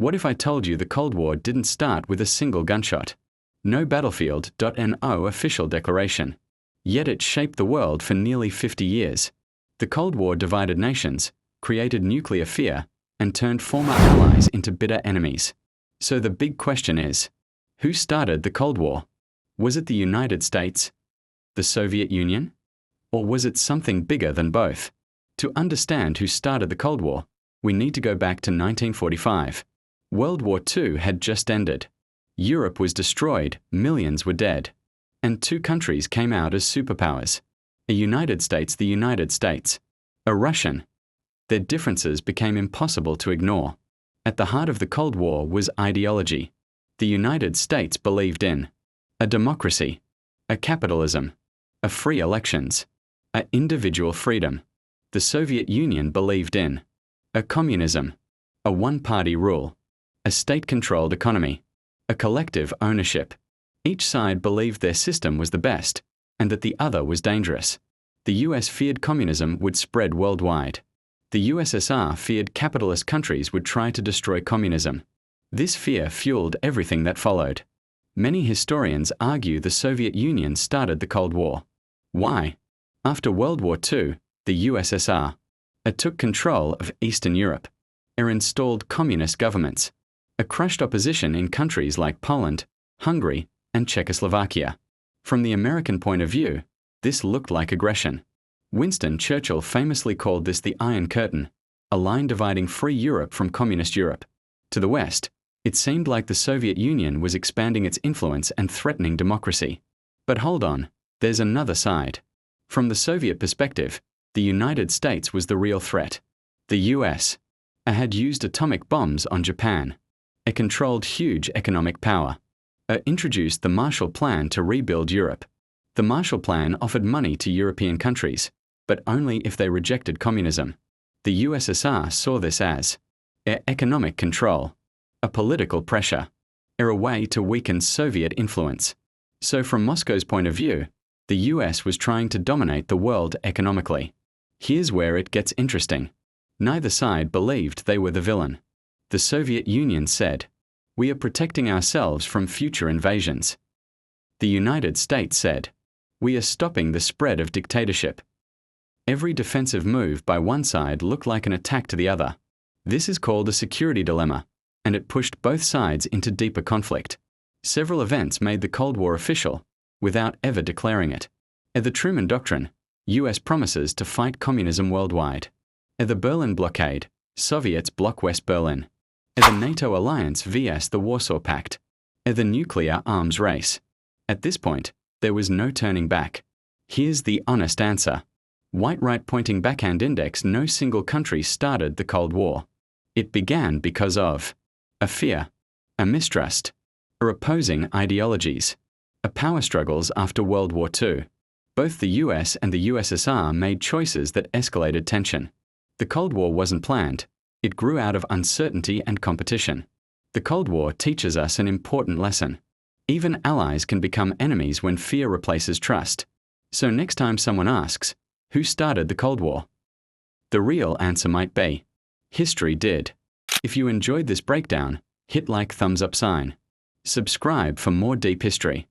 What if I told you the Cold War didn't start with a single gunshot? No battlefield.no official declaration. Yet it shaped the world for nearly 50 years. The Cold War divided nations, created nuclear fear, and turned former allies into bitter enemies. So the big question is, who started the Cold War? Was it the United States? The Soviet Union? Or was it something bigger than both? To understand who started the Cold War, we need to go back to 1945. World War II had just ended. Europe was destroyed, millions were dead. And two countries came out as superpowers. The United States, a Russian. Their differences became impossible to ignore. At the heart of the Cold War was ideology. The United States believed in a democracy, a capitalism, a free elections, a individual freedom. The Soviet Union believed in a communism, a one-party rule, a state-controlled economy, a collective ownership. Each side believed their system was the best, and that the other was dangerous. The US feared communism would spread worldwide. The USSR feared capitalist countries would try to destroy communism. This fear fueled everything that followed. Many historians argue the Soviet Union started the Cold War. Why? After World War II, the USSR took control of Eastern Europe. It installed communist governments. It crushed opposition in countries like Poland, Hungary, and Czechoslovakia. From the American point of view, this looked like aggression. Winston Churchill famously called this the Iron Curtain, a line dividing free Europe from communist Europe. To the West, it seemed like the Soviet Union was expanding its influence and threatening democracy. But hold on, there's another side. From the Soviet perspective, the United States was the real threat. The US had used atomic bombs on Japan. It controlled huge economic power. It introduced the Marshall Plan to rebuild Europe. The Marshall Plan offered money to European countries, but only if they rejected communism. The USSR saw this as economic control, a political pressure, a way to weaken Soviet influence. So from Moscow's point of view, the US was trying to dominate the world economically. Here's where it gets interesting. Neither side believed they were the villain. The Soviet Union said, "We are protecting ourselves from future invasions." The United States said, "We are stopping the spread of dictatorship." Every defensive move by one side looked like an attack to the other. This is called a security dilemma, and it pushed both sides into deeper conflict. Several events made the Cold War official, without ever declaring it. The Truman Doctrine, US promises to fight communism worldwide. The Berlin Blockade, Soviets block West Berlin. The NATO alliance vs the Warsaw Pact. The nuclear arms race. At this point, there was no turning back. Here's the honest answer. White right-pointing backhand index: no single country started the Cold War. It began because of a fear, a mistrust, or opposing ideologies, a power struggles after World War II. Both the US and the USSR made choices that escalated tension. The Cold War wasn't planned. It grew out of uncertainty and competition. The Cold War teaches us an important lesson. Even allies can become enemies when fear replaces trust. So next time someone asks, who started the Cold War? The real answer might be, history did. If you enjoyed this breakdown, hit like thumbs up sign. Subscribe for more deep history.